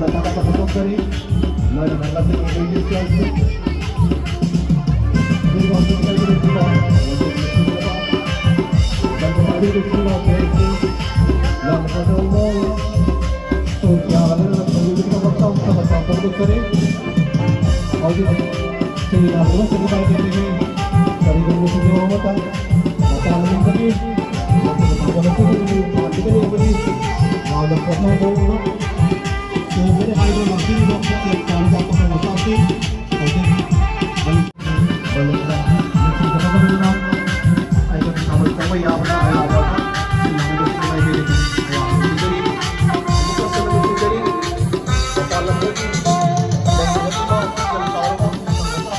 nakakapatok na rin na nakalasing ang ladies class. Hindi ko ang kayo rin diba? Dan pumabilis sila, Pwede. Lang sa domo. So, kaya ka na pumabilis na magtawag sa magpapatok na rin. Audio, sila ako sa kita ang tingin. Sarili mo sa mga mata. Matala ng gabi. Ako na po rin, pati ka rin gabi. Nakagapot na ako. So, pwede kayo na mag-sili mo ako. Para sa ako sa matasi. Okay. Balik na. Nagsinta ka ba na? Ay, kung kamay-kamay ako na kaya ako. Sinakagos na may bilik. Kaya ako si Darin. Bukas na namin si Darin. Matalang mo din. Dahil na ito ba?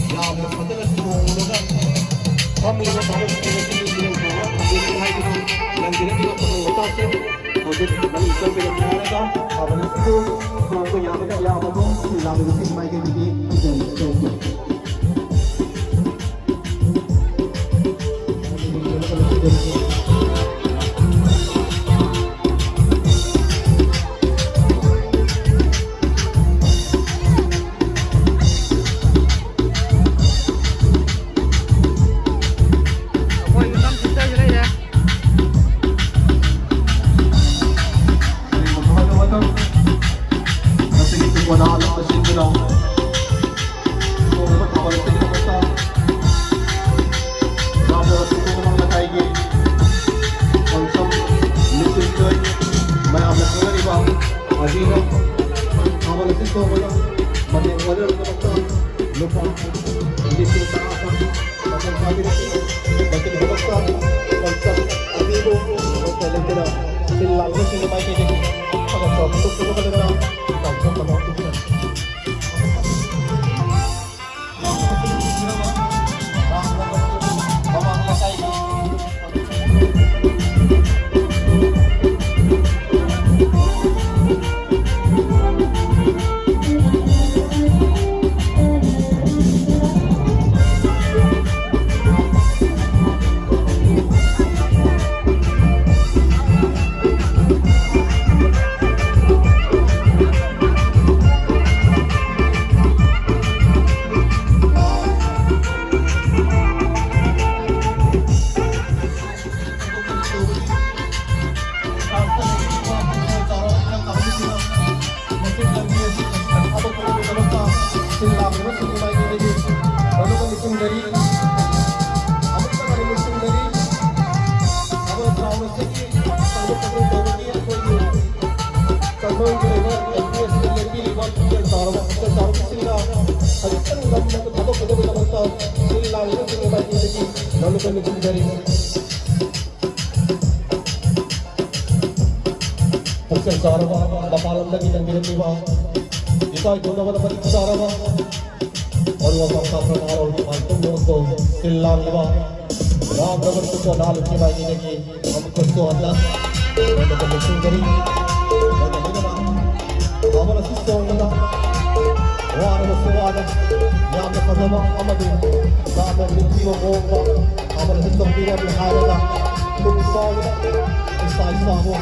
Yung tao mo. Kami na tayo sa pinagsisilong ko. Hindi ko kahit ito. Yang ginagawa ko ng matasin. O dito, nalisang pinagsisilong ka. Habang ito, kung ako yaman na yaman mo, nilamin ko si Mike Biggie. Thank you. Bapalam lagi ng ginagawa. Ito ay doon naman naman sa arama. और वो बाप का प्रकार और मानते हैं उसको सिल्लाम लगा राम रबर को नाल की बाई ने की हम उसको अल्लाह मैं तो मुस्लिम करी मैं नहीं ना हमारा सिस्टम लगा वो आने को सवाल यहाँ पे कदम अमदू राम मिट्टी वो गोवा हमारा सिस्टम पूरा बिहार लगा तुम सवाल इस्ता वो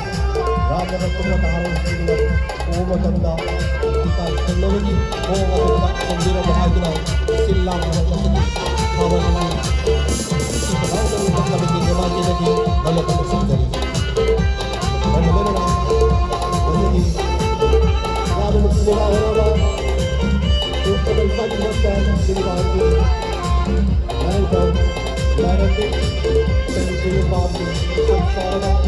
राम रबर को नाल वो मजंदा teknologi oh pembina bahagia silang kawan sekarang dari tempat kita lagi jadi banyak kesempatan dari mana-mana jadi kalau mesti orang untuk berfaham tentang ini bahagia nanti jadi bahagia sekarang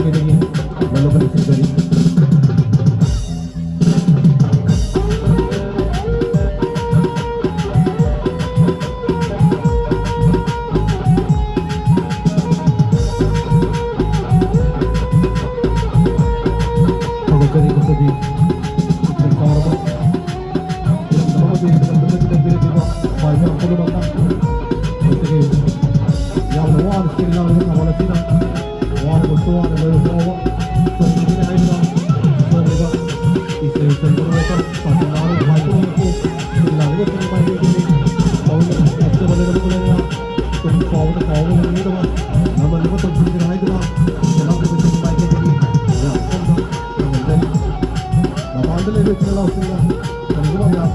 maikidagi lalukan sendiri. Jadi kemudian banyak peluang jadi yang luar istilah itu sama sih lah luar bersuara dari bawah seperti ini aja semoga istilah itu satu lalu banyak itu istilah itu sampai ini tahun ini ada boleh tuh kau ini tuh nama itu tuh istilah itu lah jangan kita sampai jadi ya jadi bapak anda lebih istilah istilah kalau ya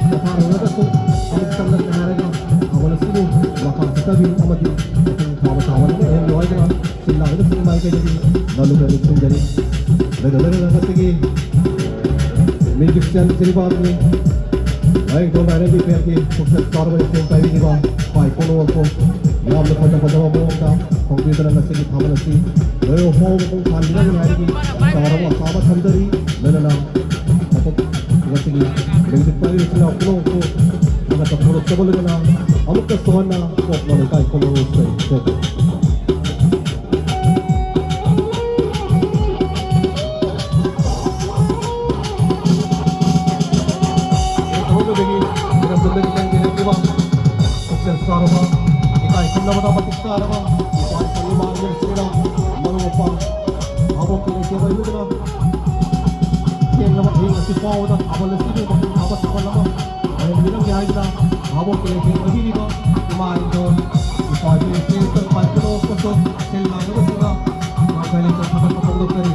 dapat ada tuh sangat menarik awal sini bakal kita di amati kawan-kawan yang luar sana silang itu semua kayak jadi lalu dari itu jadi benar-benar nanti music channel sini baru ni baik तो मैंने भी फिर की success कारवाई से पहले की बात पाई कोनो को नाम में पता बोलता कंप्यूटर नसे की थाम नसी वे हो को खाली ना है की सारा वो साबत अंदरी मैंने ना अब वैसे की music पर इसने अपनों को अगर तो थोड़ा सा बोले ना अमुक का सोना को अपना का कोनो से Sarva, ikai kumna bata batik sarva, ikai kali manger sila, manupa, abok kini siapa itu na, yang nama ini si pau na, abal sini batik abal siapa nama, ayam bilang dia itu na, abok kini siapa ini na, main itu, ikai kini siapa pancelo koso, sila itu sila, ikai itu sampai kapal kari.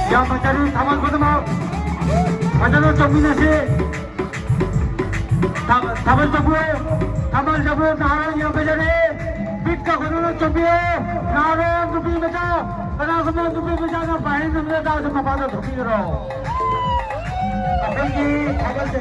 yang mencari taman pertama adalah dominasi taman sebuah naran yang mencari bit ka kono cobiye naran dubi beca karena semua dubi beca na bahin namanya dah semua pada dubi ro apa ini kabar se